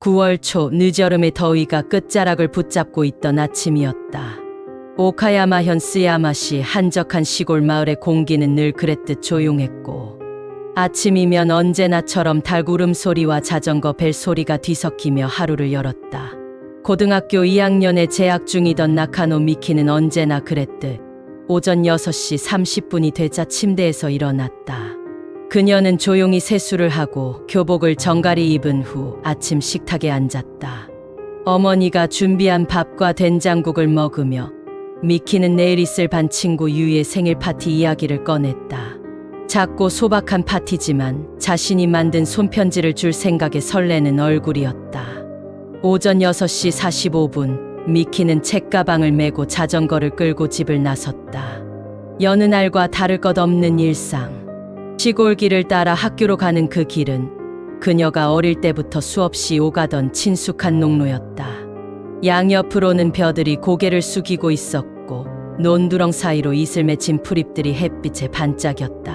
9월 초 늦여름의 더위가 끝자락을 붙잡고 있던 아침이었다. 오카야마 현 스야마시 한적한 시골 마을의 공기는 늘 그랬듯 조용했고, 아침이면 언제나처럼 닭 울음소리와 자전거 벨소리가 뒤섞이며 하루를 열었다. 고등학교 2학년에 재학 중이던 나카노 미키는 언제나 그랬듯 오전 6시 30분이 되자 침대에서 일어났다. 그녀는 조용히 세수를 하고 교복을 정갈히 입은 후 아침 식탁에 앉았다. 어머니가 준비한 밥과 된장국을 먹으며 미키는 내일 있을 반 친구 유이의 생일 파티 이야기를 꺼냈다. 작고 소박한 파티지만 자신이 만든 손편지를 줄 생각에 설레는 얼굴이었다. 오전 6시 45분 미키는 책가방을 메고 자전거를 끌고 집을 나섰다. 여느 날과 다를 것 없는 일상. 시골길을 따라 학교로 가는 그 길은 그녀가 어릴 때부터 수없이 오가던 친숙한 농로였다. 양옆으로는 벼들이 고개를 숙이고 있었고 논두렁 사이로 이슬 맺힌 풀잎들이 햇빛에 반짝였다.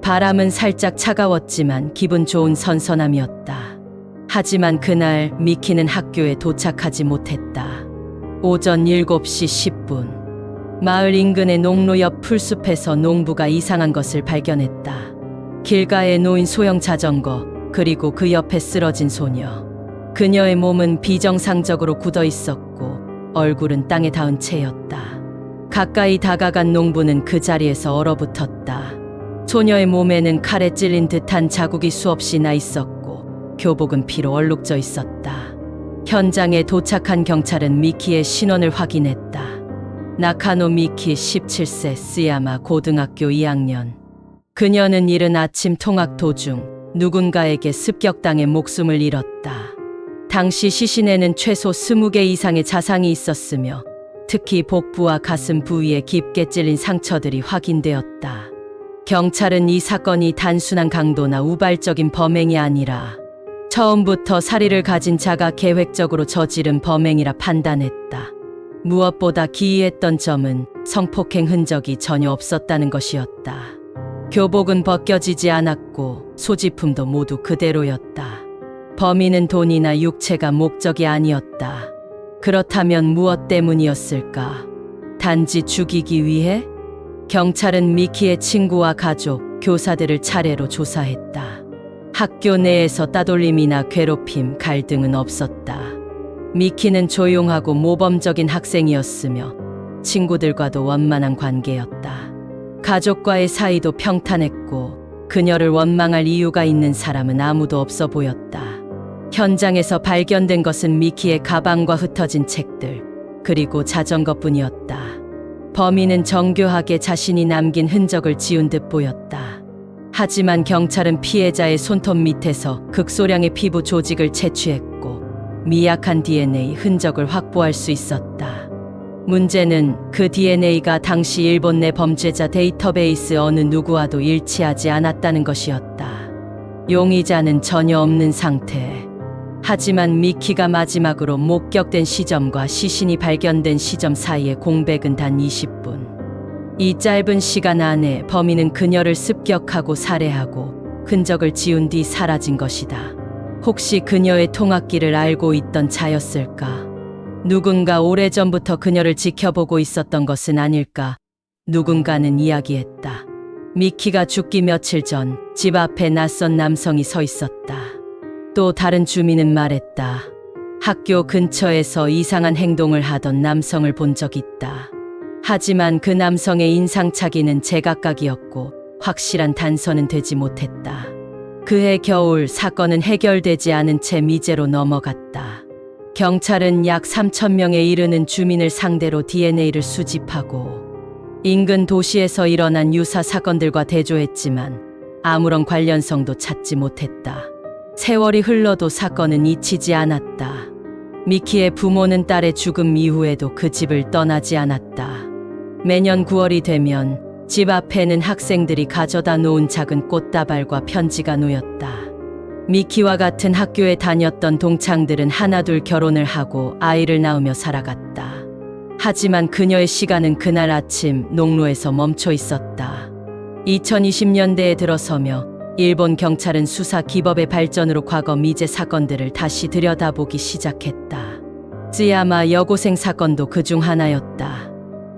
바람은 살짝 차가웠지만 기분 좋은 선선함이었다. 하지만 그날 미키는 학교에 도착하지 못했다. 오전 7시 10분. 마을 인근의 농로 옆 풀숲에서 농부가 이상한 것을 발견했다. 길가에 놓인 소형 자전거, 그리고 그 옆에 쓰러진 소녀. 그녀의 몸은 비정상적으로 굳어 있었고 얼굴은 땅에 닿은 채였다. 가까이 다가간 농부는 그 자리에서 얼어붙었다. 소녀의 몸에는 칼에 찔린 듯한 자국이 수없이 나 있었고 교복은 피로 얼룩져 있었다. 현장에 도착한 경찰은 미키의 신원을 확인했다. 나카노 미키 17세 스야마 고등학교 2학년. 그녀는 이른 아침 통학 도중 누군가에게 습격당해 목숨을 잃었다. 당시 시신에는 최소 20개 이상의 자상이 있었으며 특히 복부와 가슴 부위에 깊게 찔린 상처들이 확인되었다. 경찰은 이 사건이 단순한 강도나 우발적인 범행이 아니라 처음부터 살의를 가진 자가 계획적으로 저지른 범행이라 판단했다. 무엇보다 기이했던 점은 성폭행 흔적이 전혀 없었다는 것이었다. 교복은 벗겨지지 않았고 소지품도 모두 그대로였다. 범인은 돈이나 육체가 목적이 아니었다. 그렇다면 무엇 때문이었을까? 단지 죽이기 위해? 경찰은 미키의 친구와 가족, 교사들을 차례로 조사했다. 학교 내에서 따돌림이나 괴롭힘, 갈등은 없었다. 미키는 조용하고 모범적인 학생이었으며 친구들과도 원만한 관계였다. 가족과의 사이도 평탄했고 그녀를 원망할 이유가 있는 사람은 아무도 없어 보였다. 현장에서 발견된 것은 미키의 가방과 흩어진 책들, 그리고 자전거뿐이었다. 범인은 정교하게 자신이 남긴 흔적을 지운 듯 보였다. 하지만 경찰은 피해자의 손톱 밑에서 극소량의 피부 조직을 채취했고 미약한 DNA 흔적을 확보할 수 있었다. 문제는 그 DNA가 당시 일본 내 범죄자 데이터베이스 어느 누구와도 일치하지 않았다는 것이었다. 용의자는 전혀 없는 상태. 하지만 미키가 마지막으로 목격된 시점과 시신이 발견된 시점 사이의 공백은 단 20분. 이 짧은 시간 안에 범인은 그녀를 습격하고 살해하고 흔적을 지운 뒤 사라진 것이다. 혹시 그녀의 통학길을 알고 있던 자였을까? 누군가 오래전부터 그녀를 지켜보고 있었던 것은 아닐까? 누군가는 이야기했다. 미키가 죽기 며칠 전 집 앞에 낯선 남성이 서 있었다. 또 다른 주민은 말했다. 학교 근처에서 이상한 행동을 하던 남성을 본 적 있다. 하지만 그 남성의 인상착의는 제각각이었고 확실한 단서는 되지 못했다. 그해 겨울 사건은 해결되지 않은 채 미제로 넘어갔다. 경찰은 약 3,000명에 이르는 주민을 상대로 DNA를 수집하고 인근 도시에서 일어난 유사 사건들과 대조했지만 아무런 관련성도 찾지 못했다. 세월이 흘러도 사건은 잊히지 않았다. 미키의 부모는 딸의 죽음 이후에도 그 집을 떠나지 않았다. 매년 9월이 되면 집 앞에는 학생들이 가져다 놓은 작은 꽃다발과 편지가 놓였다. 미키와 같은 학교에 다녔던 동창들은 하나둘 결혼을 하고 아이를 낳으며 살아갔다. 하지만 그녀의 시간은 그날 아침 농로에서 멈춰 있었다. 2020년대에 들어서며 일본 경찰은 수사 기법의 발전으로 과거 미제 사건들을 다시 들여다보기 시작했다. 쯔야마 여고생 사건도 그중 하나였다.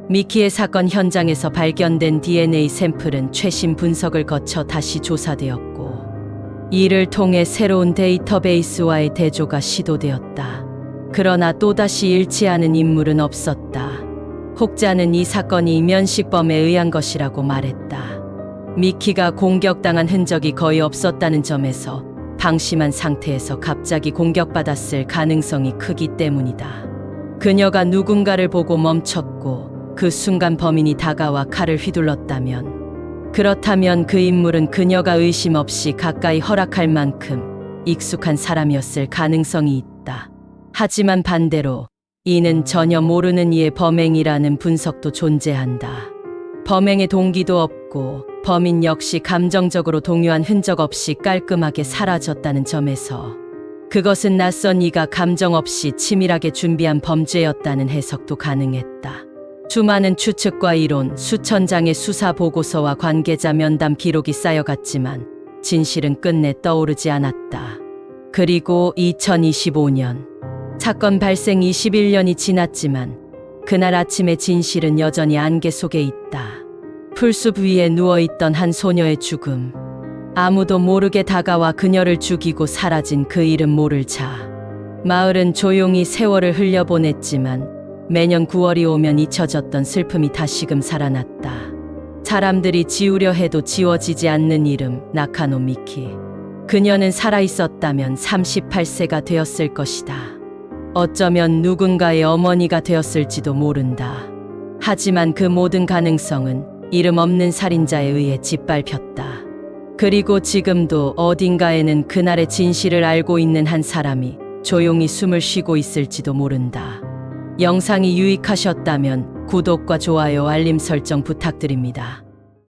미키의 사건 현장에서 발견된 DNA 샘플은 최신 분석을 거쳐 다시 조사되었고, 이를 통해 새로운 데이터베이스와의 대조가 시도되었다. 그러나 또다시 일치하는 인물은 없었다. 혹자는 이 사건이 면식범에 의한 것이라고 말했다. 미키가 공격당한 흔적이 거의 없었다는 점에서 방심한 상태에서 갑자기 공격받았을 가능성이 크기 때문이다. 그녀가 누군가를 보고 멈췄고 그 순간 범인이 다가와 칼을 휘둘렀다면, 그렇다면 그 인물은 그녀가 의심 없이 가까이 허락할 만큼 익숙한 사람이었을 가능성이 있다. 하지만 반대로 이는 전혀 모르는 이의 범행이라는 분석도 존재한다. 범행의 동기도 없고 범인 역시 감정적으로 동요한 흔적 없이 깔끔하게 사라졌다는 점에서 그것은 낯선 이가 감정 없이 치밀하게 준비한 범죄였다는 해석도 가능했다. 수많은 추측과 이론, 수천 장의 수사 보고서와 관계자 면담 기록이 쌓여갔지만 진실은 끝내 떠오르지 않았다. 그리고 2025년, 사건 발생 21년이 지났지만 그날 아침의 진실은 여전히 안개 속에 있다. 풀숲 위에 누워있던 한 소녀의 죽음. 아무도 모르게 다가와 그녀를 죽이고 사라진 그 이름 모를 자. 마을은 조용히 세월을 흘려보냈지만 매년 9월이 오면 잊혀졌던 슬픔이 다시금 살아났다. 사람들이 지우려 해도 지워지지 않는 이름, 나카노 미키. 그녀는 살아있었다면 38세가 되었을 것이다. 어쩌면 누군가의 어머니가 되었을지도 모른다. 하지만 그 모든 가능성은 이름 없는 살인자에 의해 짓밟혔다. 그리고 지금도 어딘가에는 그날의 진실을 알고 있는 한 사람이 조용히 숨을 쉬고 있을지도 모른다. 영상이 유익하셨다면 구독과 좋아요, 알림 설정 부탁드립니다.